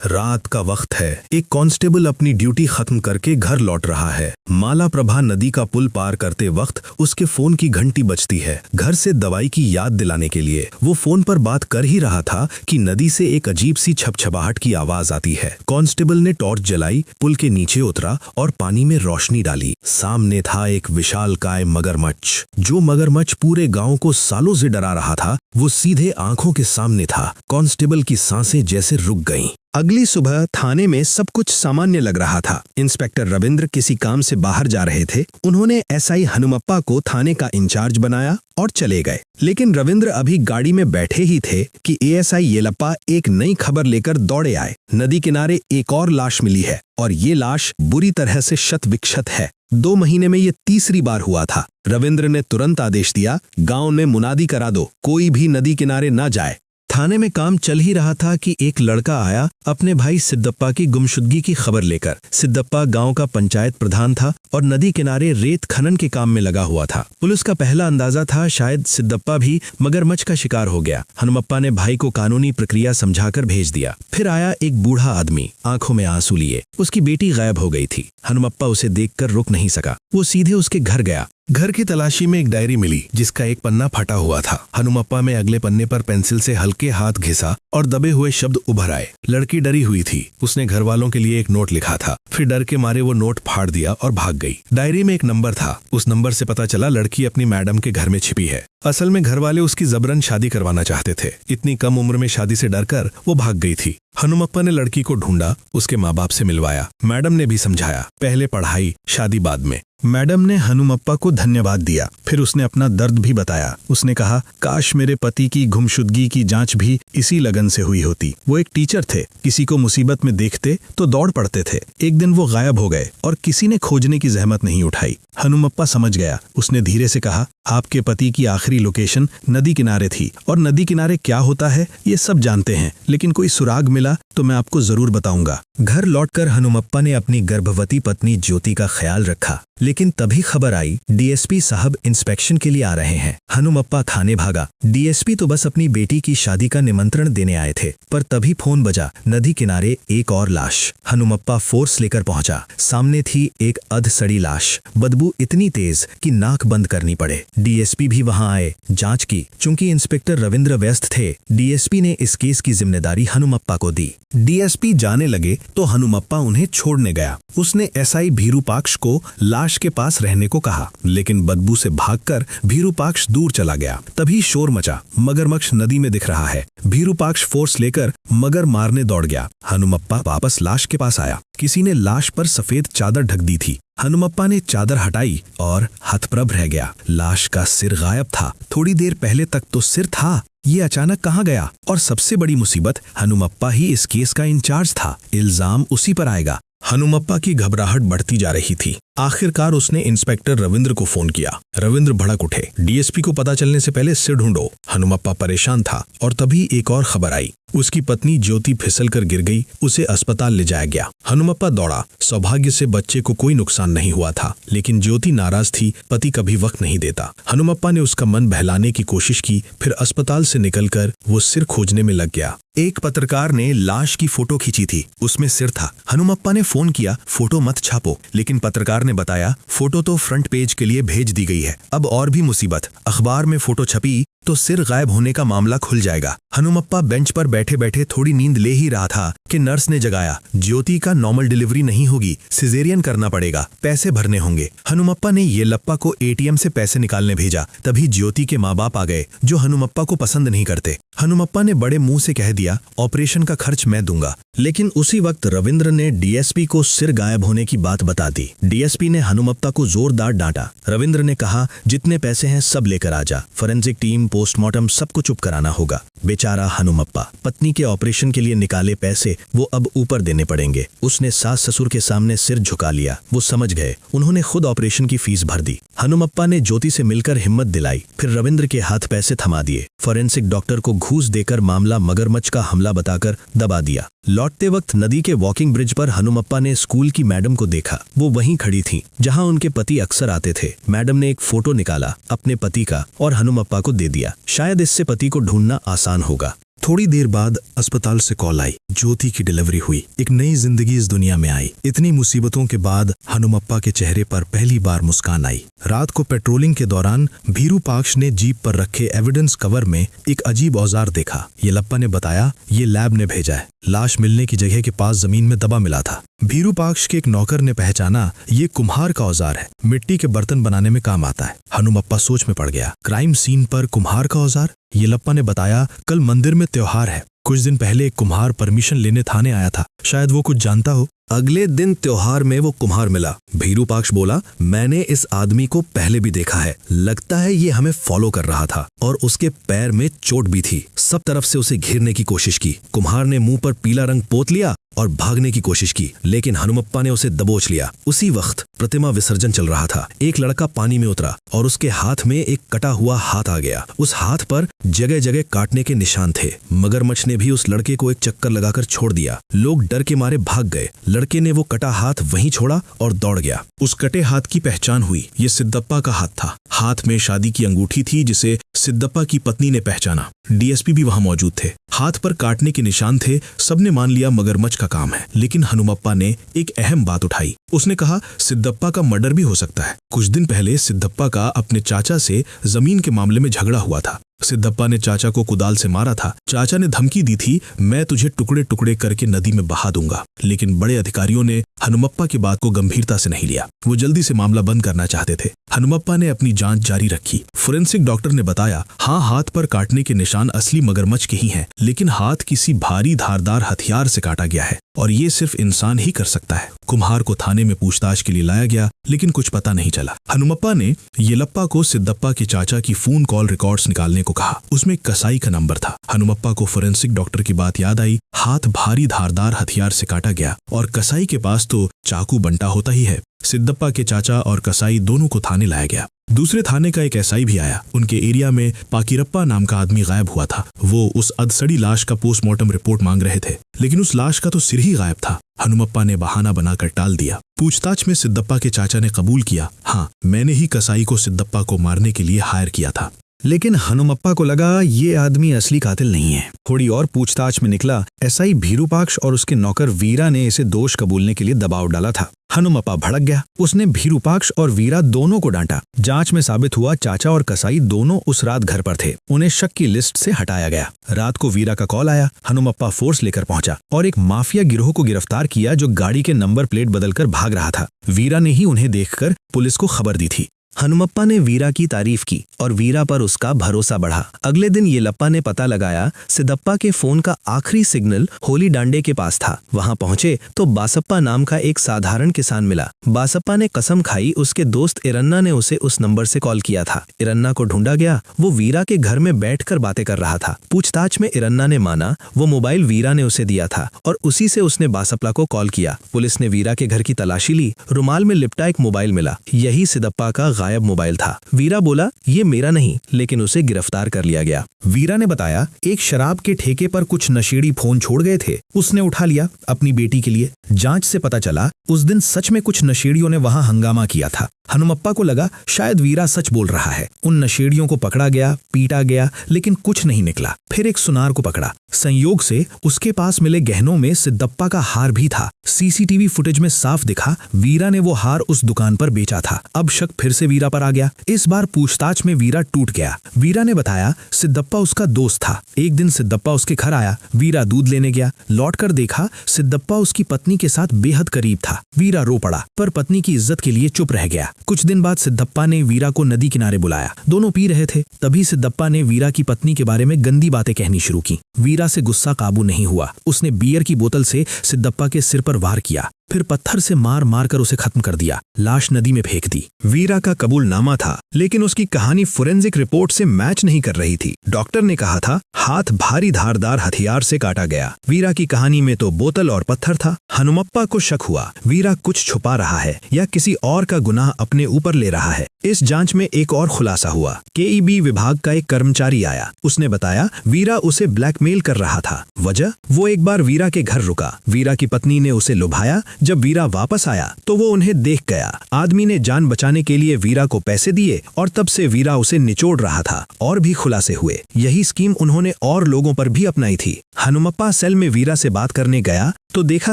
रात का वक्त है। एक कांस्टेबल अपनी ड्यूटी खत्म करके घर लौट रहा है। मालाप्रभा नदी का पुल पार करते वक्त उसके फोन की घंटी बजती है। घर से दवाई की याद दिलाने के लिए वो फोन पर बात कर ही रहा था कि नदी से एक अजीब सी छपछपाहट की आवाज आती है। कांस्टेबल ने टॉर्च जलाई, पुल के नीचे उतरा और पानी में रोशनी डाली। सामने था एक विशालकाय मगरमच्छ। जो मगरमच्छ पूरे गांव को सालों से डरा रहा था, वो सीधे आंखों के सामने था। कांस्टेबल की सांसें जैसे रुक गईं। अगली सुबह थाने में सब कुछ सामान्य लग रहा था। इंस्पेक्टर रविंद्र किसी काम से बाहर जा रहे थे। उन्होंने एसआई हनुमप्पा को थाने का इंचार्ज बनाया और चले गए। लेकिन रविंद्र अभी गाड़ी में बैठे ही थे कि एएसआई येलप्पा एक नई खबर लेकर दौड़े आए। नदी किनारे एक और लाश मिली है और ये लाश बुरी तरह से शत विक्षत है। 2 महीने में ये तीसरी बार हुआ था। रविंद्र ने तुरंत आदेश दिया, गांव में मुनादी करा दो, कोई भी नदी किनारे न जाए। थाने में काम चल ही रहा था कि एक लड़का आया अपने भाई सिद्धप्पा की गुमशुदगी की खबर लेकर। सिद्धप्पा गांव का पंचायत प्रधान था और नदी किनारे रेत खनन के काम में लगा हुआ था। पुलिस का पहला अंदाजा था शायद सिद्धप्पा भी मगरमच्छ का शिकार हो गया। हनुमप्पा ने भाई को कानूनी प्रक्रिया समझाकर भेज दिया। फिर आया एक बूढ़ा आदमी, आंखों में आंसू लिए। उसकी बेटी गायब हो गई थी। हनुमप्पा उसे देखकर रुक नहीं सका। वो सीधे उसके घर गया। घर की तलाशी में एक डायरी मिली जिसका एक पन्ना फटा हुआ था। हनुमप्पा में अगले पन्ने पर पेंसिल से हल्के हाथ घिसा और दबे हुए शब्द उभर आए। लड़की डरी हुई थी। उसने घर वालों के लिए एक नोट लिखा था। फिर डर के मारे वो नोट फाड़ दिया और भाग गई। डायरी में एक नंबर था। उस नंबर से पता चला लड़की अपनी मैडम के घर में छिपी है। असल में घर वाले उसकी जबरन शादी करवाना चाहते थे। इतनी कम उम्र में शादी से डरकर वो भाग गई थी। हनुमप्पा ने लड़की को ढूंढा, उसके माँ बाप से मिलवाया। मैडम ने भी समझाया, पहले पढ़ाई, शादी बाद में। मैडम ने हनुमप्पा को धन्यवाद दिया। फिर उसने अपना दर्द भी बताया। उसने कहा, काश मेरे पति की गुमशुदगी की जांच भी इसी लगन से हुई होती। वो एक टीचर थे। किसी को मुसीबत में देखते तो दौड़ पड़ते थे। एक दिन वो गायब हो गए और किसी ने खोजने की जहमत नहीं उठाई। हनुमप्पा समझ गया। उसने धीरे से कहा, आपके पति की आखिरी लोकेशन नदी किनारे थी और नदी किनारे क्या होता है ये सब जानते हैं, लेकिन कोई सुराग मिला तो मैं आपको जरूर बताऊंगा। घर लौटकर हनुमप्पा ने अपनी गर्भवती पत्नी ज्योति का ख्याल रखा। लेकिन तभी खबर आई, डीएसपी साहब इंस्पेक्शन के लिए आ रहे हैं। हनुमप्पा थाने भागा। डीएसपी तो बस अपनी बेटी की शादी का निमंत्रण देने आए थे, पर तभी फोन बजा, नदी किनारे एक और लाश। हनुमप्पा फोर्स लेकर पहुंचा। सामने थी एक अधसड़ी लाश। बदबू इतनी तेज कि नाक बंद करनी पड़े। डीएसपी भी वहां आए, जांच की। चूंकि इंस्पेक्टर रविंद्र व्यस्त थे, डीएसपी ने इस केस की जिम्मेदारी हनुमप्पा को दी। डीएसपी जाने लगे तो हनुमप्पा उन्हें छोड़ने गया। उसने एसआई भीरूपाक्ष को लाश के पास रहने को कहा, लेकिन बदबू से भागकर भीरूपाक्ष दूर चला गया। तभी शोर मचा, मगरमच्छ नदी में दिख रहा है। भीरूपाक्ष फोर्स लेकर मगर मारने दौड़ गया। हनुमप्पा वापस लाश के पास आया। किसी ने लाश पर सफेद चादर ढक दी थी। हनुमप्पा ने चादर हटाई और हतप्रभ रह गया। लाश का सिर गायब था। थोड़ी देर पहले तक तो सिर था, ये अचानक कहाँ गया? और सबसे बड़ी मुसीबत, हनुमप्पा ही इस केस का इंचार्ज था। इल्जाम उसी पर आएगा। हनुमप्पा की घबराहट बढ़ती जा रही थी। आखिरकार उसने इंस्पेक्टर रविंद्र को फोन किया। रविंद्र भड़क उठे, डीएसपी को पता चलने से पहले सिर ढूंढो। हनुमप्पा परेशान था और तभी एक और खबर आई। उसकी पत्नी ज्योति फिसलकर गिर गई। उसे अस्पताल ले जाया गया। हनुमप्पा दौड़ा। सौभाग्य से बच्चे को कोई नुकसान नहीं हुआ था, लेकिन ज्योति नाराज थी। पति कभी वक्त नहीं देता। हनुमप्पा ने उसका मन बहलाने की कोशिश की। फिर अस्पताल से निकलकर वो सिर खोजने में लग गया। एक पत्रकार ने लाश की फोटो खींची थी, उसमें सिर था। हनुमप्पा ने फोन किया, फोटो मत छापो, लेकिन पत्रकार ने बताया, फोटो तो फ्रंट पेज के लिए भेज दी गई है। अब और भी मुसीबत, अखबार में फोटो छपी तो सिर गायब होने का मामला खुल जाएगा। हनुमप्पा बेंच पर बैठे बैठे थोड़ी नींद ले ही रहा था कि नर्स ने जगाया, ज्योति का नॉर्मल डिलीवरी नहीं होगी, सिजेरियन करना पड़ेगा, पैसे भरने होंगे। हनुमप्पा ने येलप्पा को एटीएम से पैसे निकालने भेजा। तभी ज्योति के माँ बाप आ गए, जो हनुमप्पा को पसंद नहीं करते। हनुमप्पा ने बड़े मुंह से कह दिया, ऑपरेशन का खर्च मैं दूंगा। लेकिन उसी वक्त रविंद्र ने डीएसपी को सिर गायब होने की बात बता दी। डीएसपी ने हनुमप्पा को जोरदार डांटा। रविंद्र ने कहा, जितने पैसे हैं सब लेकर आ जा, फोरेंसिक टीम, पोस्टमार्टम सबको चुप कराना होगा। बेचारा हनुमप्पा, पत्नी के ऑपरेशन के लिए निकाले पैसे वो अब ऊपर देने पड़ेंगे। उसने सास ससुर के सामने सिर झुका लिया। वो समझ गए, उन्होंने खुद ऑपरेशन की फीस भर दी। हनुमप्पा ने ज्योति से मिलकर हिम्मत दिलाई। फिर रविंद्र के हाथ पैसे थमा दिए। फोरेंसिक डॉक्टर को घूस देकर मामला मगरमच्छ का हमला बताकर दबा दिया। लौटते वक्त नदी के वॉकिंग ब्रिज पर हनुमप्पा ने स्कूल की मैडम को देखा। वो वहीं खड़ी थी जहां उनके पति अक्सर आते थे। मैडम ने एक फोटो निकाला अपने पति का और हनुमप्पा को दे दिया। शायद इससे पति को ढूंढना आसान होगा। थोड़ी देर बाद अस्पताल से कॉल आई। ज्योति की डिलीवरी हुई। एक नई जिंदगी इस दुनिया में आई। इतनी मुसीबतों के बाद हनुमप्पा के चेहरे पर पहली बार मुस्कान आई। रात को पेट्रोलिंग के दौरान भीरूपाक्ष ने जीप पर रखे एविडेंस कवर में एक अजीब औजार देखा। येलप्पा ने बताया, ये लैब ने भेजा है। लाश मिलने की जगह के पास जमीन में दबा मिला था। भीरूपाक्ष के एक नौकर ने पहचाना, ये कुम्हार का औजार है, मिट्टी के बर्तन बनाने में काम आता है। हनुमप्पा सोच में पड़ गया। क्राइम सीन पर कुम्हार का औजार? येलप्पा ने बताया, कल मंदिर में त्योहार है। कुछ दिन पहले एक कुम्हार परमिशन लेने थाने आया था, शायद वो कुछ जानता हो। अगले दिन त्योहार में वो कुम्हार मिला। भीरूपाक्ष बोला, मैंने इस आदमी को पहले भी देखा है, लगता है ये हमें फॉलो कर रहा था और उसके पैर में चोट भी थी। सब तरफ से उसे घेरने की कोशिश की। कुम्हार ने मुंह पर पीला रंग पोत लिया और भागने की कोशिश की, लेकिन हनुमप्पा ने उसे दबोच लिया। उसी वक्त प्रतिमा विसर्जन चल रहा था। एक लड़का पानी में उतरा और उसके हाथ में एक कटा हुआ हाथ आ गया। उस हाथ पर जगह जगह काटने के निशान थे। मगरमच्छ ने भी उस लड़के को एक चक्कर लगाकर छोड़ दिया। लोग डर के मारे भाग गए। लड़के ने वो कटा हाथ वहीं छोड़ा और दौड़ गया। उस कटे हाथ की पहचान हुई। ये सिद्धप्पा का हाथ था। हाथ में शादी की अंगूठी थी जिसे सिद्धप्पा की पत्नी ने पहचाना। डीएसपी भी वहां मौजूद थे। हाथ पर काटने के निशान थे। सबने मान लिया मगरमच्छ का काम है, लेकिन हनुमप्पा ने एक अहम बात उठाई। उसने कहा, सिद्धप्पा का मर्डर भी हो सकता है। कुछ दिन पहले सिद्धप्पा का अपने चाचा से जमीन के मामले में झगड़ा हुआ था। सिद्धप्पा ने चाचा को कुदाल से मारा था। चाचा ने धमकी दी थी, मैं तुझे टुकड़े टुकड़े करके नदी में बहा दूंगा। लेकिन बड़े अधिकारियों ने हनुमप्पा की बात को गंभीरता से नहीं लिया। वो जल्दी से मामला बंद करना चाहते थे। हनुमप्पा ने अपनी जांच जारी रखी। फोरेंसिक डॉक्टर ने बताया, हाँ, हाथ पर काटने के निशान असली मगरमच्छ के ही हैं, लेकिन हाथ किसी भारी धारदार हथियार से काटा गया है और ये सिर्फ इंसान ही कर सकता है। कुम्हार को थाने में पूछताछ के लिए लाया गया, लेकिन कुछ पता नहीं चला। हनुमप्पा ने येलप्पा को सिद्धप्पा के चाचा की फोन कॉल रिकॉर्ड्स निकालने को कहा। उसमें कसाई का नंबर था। हनुमप्पा को फोरेंसिक डॉक्टर की बात याद आई। हाथ भारी धारदार हथियार से काटा गया और कसाई के पास तो चाकू बंटा होता ही है। सिद्धप्पा के चाचा और कसाई दोनों को थाने लाया गया। दूसरे थाने का एक एसआई भी आया। उनके एरिया में पाकीरप्पा नाम का आदमी गायब हुआ था। वो उस अधसड़ी लाश का पोस्टमार्टम रिपोर्ट मांग रहे थे, लेकिन उस लाश का तो सिर ही गायब था। हनुमप्पा ने बहाना बनाकर टाल दिया। पूछताछ में सिद्धप्पा के चाचा ने कबूल किया, हाँ, मैंने ही कसाई को सिद्धप्पा को मारने के लिए हायर किया था। लेकिन हनुमप्पा को लगा ये आदमी असली कातिल नहीं है। थोड़ी और पूछताछ में निकला, एसआई भीरूपाक्ष और उसके नौकर वीरा ने इसे दोष कबूलने के लिए दबाव डाला था। हनुमप्पा भड़क गया। उसने भीरूपाक्ष और वीरा दोनों को डांटा। जांच में साबित हुआ चाचा और कसाई दोनों उस रात घर पर थे। उन्हें शक की लिस्ट से हटाया गया। रात को वीरा का कॉल आया। हनुमप्पा फोर्स लेकर पहुंचा और एक माफिया गिरोह को गिरफ्तार किया जो गाड़ी के नंबर प्लेट बदलकर भाग रहा था। वीरा ने ही उन्हें देखकर पुलिस को खबर दी थी। हनुमप्पा ने वीरा की तारीफ की और वीरा पर उसका भरोसा बढ़ा। अगले दिन येलप्पा ने पता लगाया, सिद्धप्पा के फोन का आखिरी सिग्नल होली डांडे के पास था। वहां पहुंचे तो बासप्पा नाम का एक साधारण किसान मिला। बासप्पा ने कसम खाई उसके दोस्त इरन्ना ने उसे उस नंबर से कॉल किया था। इरन्ना को ढूंढा गया। वो वीरा के घर में बैठकर बातें कर रहा था। पूछताछ में इरन्ना ने माना वो मोबाइल वीरा ने उसे दिया था और उसी से उसने बासप्पा को कॉल किया। पुलिस ने वीरा के घर की तलाशी ली। रुमाल में लिपटा एक मोबाइल मिला। यही सिद्धप्पा का गायब मोबाइल था। वीरा बोला, ये मेरा नहीं, लेकिन उसे गिरफ्तार कर लिया गया। वीरा ने बताया, एक शराब के ठेके पर कुछ नशेड़ी फोन छोड़ गए थे, उसने उठा लिया अपनी बेटी के लिए। जांच से पता चला उस दिन सच में कुछ नशेड़ियों ने वहां हंगामा किया था। हनुमप्पा को लगा शायद वीरा सच बोल रहा है। उन नशेड़ियों को पकड़ा गया, पीटा गया, लेकिन कुछ नहीं निकला। फिर एक सुनार को पकड़ा। संयोग से उसके पास मिले गहनों में सिद्धप्पा का हार भी था। सीसीटीवी फुटेज में साफ दिखा वीरा ने वो हार उस दुकान पर बेचा था। अब शक फिर से वीरा पर आ गया। इस बार पूछताछ में वीरा टूट गया। वीरा ने बताया सिद्धप्पा उसका दोस्त था। एक दिन सिद्धप्पा उसके घर आया। वीरा दूध लेने गया। लौटकर देखा सिद्धप्पा उसकी पत्नी के साथ बेहद करीब था। वीरा रो पड़ा, पर पत्नी की इज्जत के लिए चुप रह गया। कुछ दिन बाद सिद्धप्पा ने वीरा को नदी किनारे बुलाया। दोनों पी रहे थे। तभी सिद्धप्पा ने वीरा की पत्नी के बारे में गंदी बातें कहनी शुरू की। वीरा से गुस्सा काबू नहीं हुआ। उसने बियर की बोतल से सिद्धप्पा के सिर पर वार किया, फिर पत्थर से मार मार कर उसे खत्म कर दिया। लाश नदी में फेंक दी। वीरा का कबूलनामा था, लेकिन उसकी कहानी फोरेंसिक रिपोर्ट से मैच नहीं कर रही थी। डॉक्टर ने कहा था हाथ भारी धारदार हथियार से काटा गया। वीरा की कहानी में तो बोतल और पत्थर था। हनुमप्पा को शक हुआ वीरा कुछ छुपा रहा है या किसी और का गुनाह अपने ऊपर ले रहा है। इस जांच में एक और खुलासा हुआ। केईबी विभाग का एक कर्मचारी आया। उसने बताया वीरा उसे ब्लैकमेल कर रहा था। वजह, वो एक बार वीरा के घर रुका। वीरा की पत्नी ने उसे लुभाया, जब वीरा वापस आया तो वो उन्हें देख गया। आदमी ने जान बचाने के लिए वीरा को पैसे दिए और तब से वीरा उसे निचोड़ रहा था और भी खुलासे हुए। यही स्कीम उन्होंने और लोगों पर भी अपनाई थी। हनुमप्पा सेल में वीरा से बात करने गया तो देखा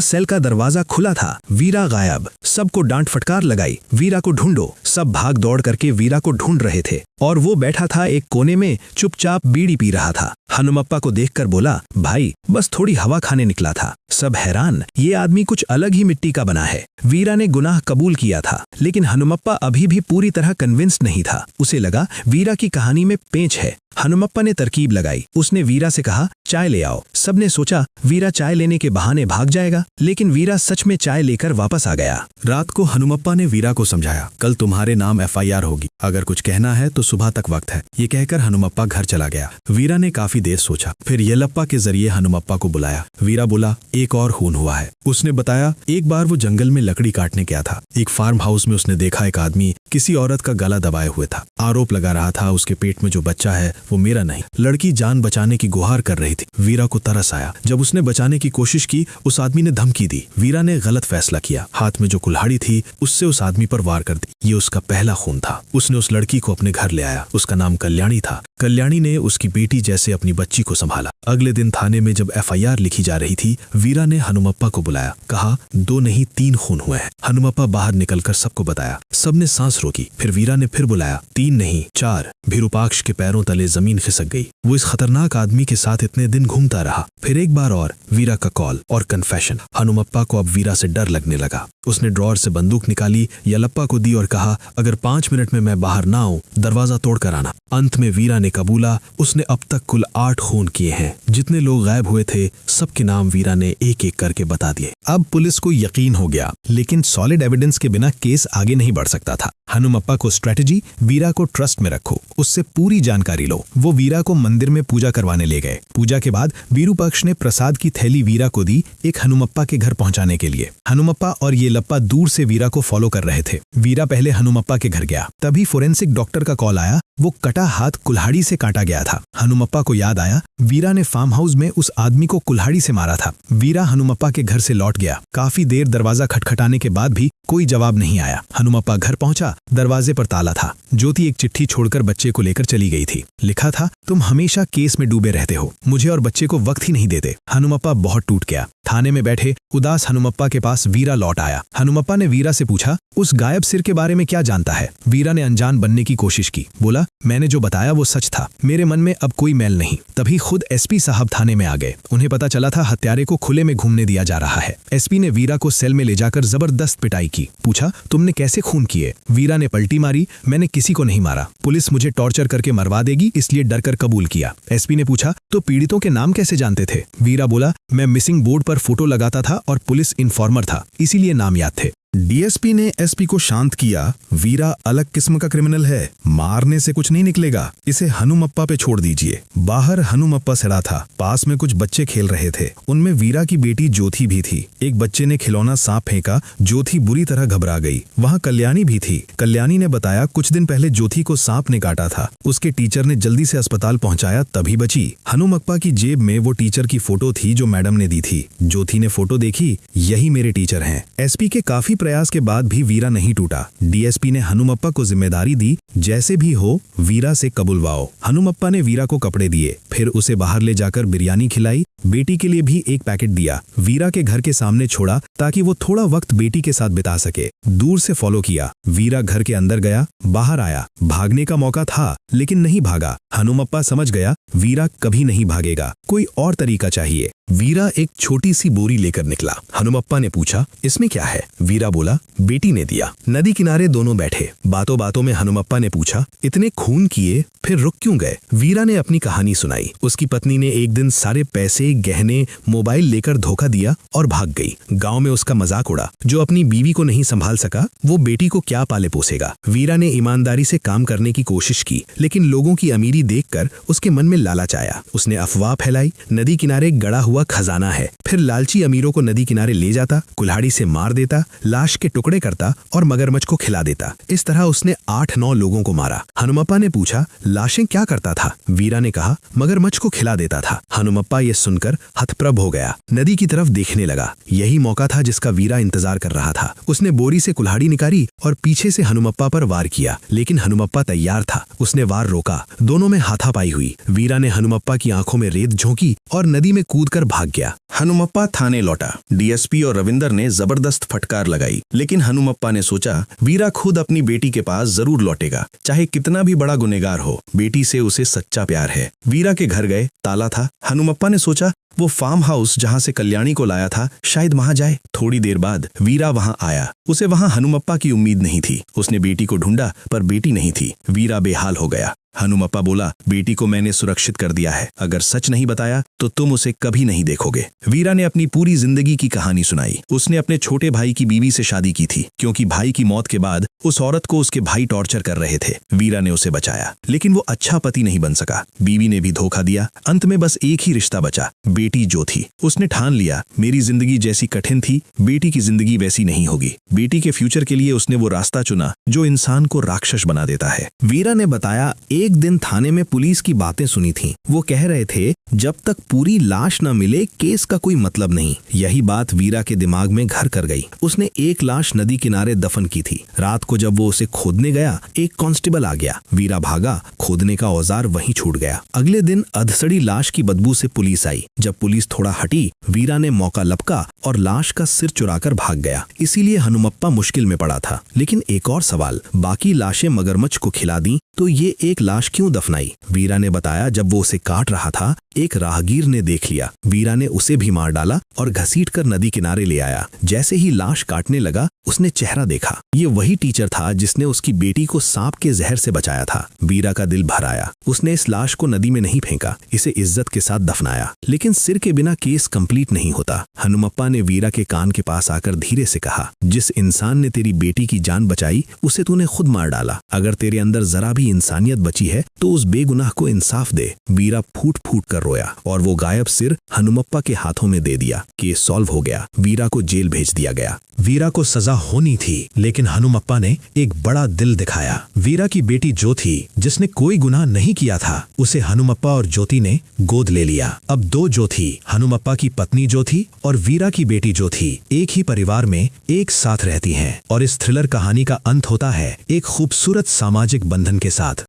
सेल का दरवाजा खुला था, वीरा गायब। सबको डांट फटकार लगाई, वीरा को ढूंढो। सब भाग दौड़ करके वीरा को ढूंढ रहे थे और वो बैठा था एक कोने में, चुपचाप बीड़ी पी रहा था। हनुमप्पा को देखकर बोला, भाई बस थोड़ी हवा खाने निकला था। सब हैरान, ये आदमी कुछ अलग ही मिट्टी का बना है। वीरा ने गुनाह कबूल किया था, लेकिन हनुमप्पा अभी भी पूरी तरह कन्विंस्ड नहीं था। उसे लगा वीरा की कहानी में पेंच है। हनुमप्पा ने तरकीब लगाई। उसने वीरा से कहा, चाय ले आओ। सबने सोचा वीरा चाय लेने के बहाने भाग जाएगा, लेकिन वीरा सच में चाय लेकर वापस आ गया। रात को हनुमप्पा ने वीरा को समझाया, कल तुम्हारे नाम FIR होगी, अगर कुछ कहना है तो सुबह तक वक्त है। ये कहकर हनुमप्पा घर चला गया। वीरा ने काफी देर सोचा, फिर येलप्पा के जरिए हनुमप्पा को बुलाया। वीरा बोला, एक और खून हुआ है। उसने बताया, एक बार वो जंगल में लकड़ी काटने गया था। एक फार्म हाउस में उसने देखा एक आदमी किसी औरत का गला दबाए हुए था। आरोप लगा रहा था उसके पेट में जो बच्चा है वो मेरा नहीं। लड़की जान बचाने की गुहार कर रही थी। वीरा को तरस आया। जब उसने बचाने की कोशिश की, उस आदमी ने धमकी दी। वीरा ने गलत फैसला किया। हाथ में जो कुल्हाड़ी थी उससे उस आदमी पर वार कर दी। ये उसका पहला खून था। उसने उस लड़की को अपने घर ले आया। उसका नाम कल्याणी था। कल्याणी ने उसकी बेटी जैसे अपनी बच्ची को संभाला। अगले दिन थाने में जब FIR लिखी जा रही थी, वीरा ने हनुमप्पा को बुलाया। कहा, 2 नहीं 3 खून हुए हैं। हनुमप्पा बाहर निकलकर सबको बताया। सबने सांस रोकी। फिर वीरा ने फिर बुलाया, 3 नहीं 4। विरूपाक्ष के पैरों तले जमीन खिसक गई। वो इस खतरनाक आदमी के साथ इतने दिन घूमता रहा। फिर एक बार और वीरा का कॉल और कन्फेशन। हनुमप्पा को अब वीरा से डर लगने लगा। उसने ड्रॉअर से बंदूक निकाली, येलप्पा को दी और कहा, अगर 5 मिनट में मैं बाहर ना आऊं, दरवाजा तोड़ कर आना। अंत में वीरा ने कबूला। उसने अब तक कुल 8 खून किए हैं। जितने लोग गायब हुए थे सबके नाम वीरा ने एक एक करके बता दिए। अब पुलिस को यकीन हो गया, लेकिन सॉलिड एविडेंस के बिना केस आगे नहीं बढ़ सकता था। हनुमप्पा को स्ट्रेटेजी, वीरा को ट्रस्ट में रखो, उससे पूरी जानकारी लो। वो वीरा को मंदिर में पूजा करवाने ले गए। पूजा के बाद विरूपाक्ष ने प्रसाद की थैली वीरा को दी, एक हनुमप्पा के घर पहुंचाने के लिए। हनुमप्पा और येलप्पा दूर से वीरा को फॉलो कर रहे थे। वीरा पहले हनुमप्पा के घर गया। तभी फोरेंसिक डॉक्टर का कॉल आया। वो कटा हाथ कुल्हाड़ी से काटा गया था। हनुमप्पा को याद आया, वीरा ने फार्म हाउस में उस आदमी को कुल्हाड़ी से मारा था। वीरा हनुमप्पा के घर से लौट गया। काफी देर दरवाजा खटखटाने के बाद भी कोई जवाब नहीं आया। हनुमप्पा घर पहुंचा। दरवाजे पर ताला था। ज्योति एक चिट्ठी छोड़कर बच्चे को लेकर चली गई थी। लिखा था, तुम हमेशा केस में डूबे रहते हो, मुझे और बच्चे को वक्त ही नहीं देते। हनुमप्पा बहुत टूट गया। थाने में बैठे उदास हनुमप्पा के पास वीरा लौट आया। हनुमप्पा ने वीरा से पूछा, उस गायब सिर के बारे में क्या जानता है? वीरा ने अनजान बनने की कोशिश की। बोला, मैंने जो बताया वो सच था। मेरे मन में अब कोई मैल नहीं। तभी खुद SP साहब थाने में आ गए। उन्हें पता चला था हत्यारे को खुले में घूमने दिया जा रहा है। SP ने वीरा को सेल में ले जाकर जबरदस्त पिटाई की। पूछा, तुमने कैसे खून किए? वीरा ने पलटी मारी, मैंने किसी को नहीं मारा। पुलिस मुझे टॉर्चर करके मरवा देगी, इसलिए डर कर कबूल किया। SP ने पूछा, तो पीड़ितों के नाम कैसे जानते थे? वीरा बोला, मैं मिसिंग बोर्ड पर फोटो लगाता था और पुलिस इन्फॉर्मर था, इसीलिए नाम याद थे। DSP ने SP को शांत किया। वीरा अलग किस्म का क्रिमिनल है, मारने से कुछ नहीं निकलेगा, इसे हनुमप्पा पे छोड़ दीजिए। बाहर हनुमप्पा सड़ा था। पास में कुछ बच्चे खेल रहे थे। उनमें वीरा की बेटी ज्योति भी थी। एक बच्चे ने खिलौना सांप फेंका। ज्योति बुरी तरह घबरा गई। वहाँ कल्याणी भी थी। कल्याणी ने बताया, कुछ दिन पहले ज्योति को सांप ने काटा था। उसके टीचर ने जल्दी से अस्पताल पहुंचाया, तभी बची। हनुमप्पा की जेब में वो टीचर की फोटो थी जो मैडम ने दी थी। ज्योति ने फोटो देखी, यही मेरे टीचर हैं। SP के काफी प्रयास के बाद भी वीरा नहीं टूटा। DSP ने हनुमप्पा को जिम्मेदारी दी, जैसे भी हो वीरा से कबुलवाओ। हनुमप्पा ने वीरा को कपड़े दिए, फिर उसे बाहर ले जाकर बिरयानी खिलाई। बेटी के लिए भी एक पैकेट दिया। वीरा के घर के सामने छोड़ा ताकि वो थोड़ा वक्त बेटी के साथ बिता सके। दूर से फॉलो किया। वीरा घर के अंदर गया, बाहर आया। भागने का मौका था लेकिन नहीं भागा। हनुमप्पा समझ गया वीरा कभी नहीं भागेगा, कोई और तरीका चाहिए। वीरा एक छोटी सी बोरी लेकर निकला। हनुमप्पा ने पूछा, इसमें क्या है? वीरा बोला, बेटी ने दिया। नदी किनारे दोनों बैठे। बातों बातों में हनुमप्पा ने पूछा, इतने खून किए फिर रुक क्यों गए? वीरा ने अपनी कहानी सुनाई। उसकी पत्नी ने एक दिन सारे पैसे, गहने, मोबाइल लेकर धोखा दिया और भाग गई। गांव में उसका मजाक उड़ा। जो अपनी बीवी को नहीं संभाल सका वो बेटी को क्या पाले पोसेगा। वीरा ने ईमानदारी से काम करने की कोशिश की, लेकिन लोगों की अमीरी देखकर उसके मन में ने लालच आया। उसने अफवाह फैलाई, नदी किनारे गड़ा हुआ खजाना है। फिर लालची अमीरों को नदी किनारे ले जाता, कुल्हाड़ी से मार देता, लाश के टुकड़े करता और मगरमच्छ को खिला देता। इस तरह उसने 8-9 लोगों को मारा। हनुमप्पा ने पूछा, लाशें क्या करता था? वीरा ने कहा, मगरमच्छ को खिला देता था। हनुमप्पा ये सुनकर हतप्रभ हो गया, नदी की तरफ देखने लगा। यही मौका था जिसका वीरा इंतजार कर रहा था। उसने बोरी से कुल्हाड़ी निकाली और पीछे से हनुमप्पा पर वार किया, लेकिन हनुमप्पा तैयार था। उसने वार रोका। दोनों में हाथापाई हुई। वीरा ने हनुमप्पा की आंखों में रेत झोंकी और नदी में कूदकर भाग गया। हनुमप्पा थाने लौटा। डीएसपी और रविंदर ने जबरदस्त फटकार लगाई, लेकिन हनुमप्पा ने सोचा वीरा खुद अपनी बेटी के पास जरूर लौटेगा, चाहे कितना भी बड़ा गुनहगार हो। बेटी से उसे सच्चा प्यार है। वीरा के घर गए, ताला था। हनुमप्पा ने सोचा वो फार्म हाउस जहाँ से कल्याणी को लाया था, शायद वहाँ जाए। थोड़ी देर बाद वीरा वहाँ आया। उसे वहाँ हनुमप्पा की उम्मीद नहीं थी। उसने बेटी को ढूंढा पर बेटी नहीं थी। वीरा बेहाल हो गया। हनुमप्पा बोला, बेटी को मैंने सुरक्षित कर दिया है। अगर सच नहीं बताया तो तुम उसे कभी नहीं देखोगे। वीरा ने अपनी पूरी जिंदगी की कहानी सुनाई। उसने अपने छोटे भाई की बीवी से शादी की थी, क्योंकि भाई की मौत के बाद उस औरत को उसके भाई टॉर्चर कर रहे थे। वीरा ने उसे बचाया, लेकिन वो अच्छा पति नहीं बन सका। बीवी ने भी धोखा दिया। अंत में बस एक ही रिश्ता बचा, बेटी जो थी। उसने ठान लिया, मेरी जिंदगी जैसी कठिन थी, बेटी की जिंदगी वैसी नहीं होगी। बेटी के फ्यूचर के लिए उसने वो रास्ता चुना जो इंसान को राक्षस बना देता है। वीरा ने बताया, एक दिन थाने में पुलिस की बातें सुनी थी। वो कह रहे थे, जब तक पूरी लाश न मिले केस का कोई मतलब नहीं। यही बात वीरा के दिमाग में घर कर गई। उसने एक लाश नदी किनारे दफन की थी। रात को जब वो उसे खोदने गया, एक कांस्टेबल आ गया। वीरा भागा, खोदने का औजार वहीं छूट गया। अगले दिन अधसड़ी लाश की बदबू से पुलिस आई। जब पुलिस थोड़ा हटी, वीरा ने मौका लपका और लाश का सिर चुराकर भाग गया। इसीलिए हनुमप्पा मुश्किल में पड़ा था। लेकिन एक और सवाल, बाकी लाशें मगरमच्छ को खिला दी तो ये एक लाश क्यों दफनाई? वीरा ने बताया, जब वो उसे काट रहा था, एक राहगीर ने देख लिया। वीरा ने उसे भी मार डाला और घसीटकर नदी किनारे ले आया। जैसे ही लाश काटने लगा, उसने चेहरा देखा। ये वही टीचर था जिसने उसकी बेटी को सांप के जहर से बचाया था। वीरा का दिल भर आया। उसने इस लाश को नदी में नहीं फेंका, इसे इज्जत के साथ दफनाया। लेकिन सिर के बिना केस कंप्लीट नहीं होता। हनुमप्पा ने वीरा के कान के पास आकर धीरे से कहा, जिस इंसान ने तेरी बेटी की जान बचाई, उसे तूने खुद मार डाला। अगर तेरे अंदर जरा भी इंसानियत बची है तो उस बेगुनाह को इंसाफ दे। वीरा फूट फूट कर रोया और वो गायब सिर हनुमप्पा के हाथों में दे दिया। केस सॉल्व हो गया। वीरा को जेल भेज दिया गया। वीरा को सजा होनी थी, लेकिन हनुमप्पा ने एक बड़ा दिल दिखाया। वीरा की बेटी जो थी, जिसने कोई गुनाह नहीं किया था, उसे हनुमप्पा और ज्योति ने गोद ले लिया। अब दो जो थी, हनुमप्पा की पत्नी जो थी और वीरा की बेटी जो थी, एक ही परिवार में एक साथ रहती हैं। और इस थ्रिलर कहानी का अंत होता है एक खूबसूरत सामाजिक बंधन के साथ।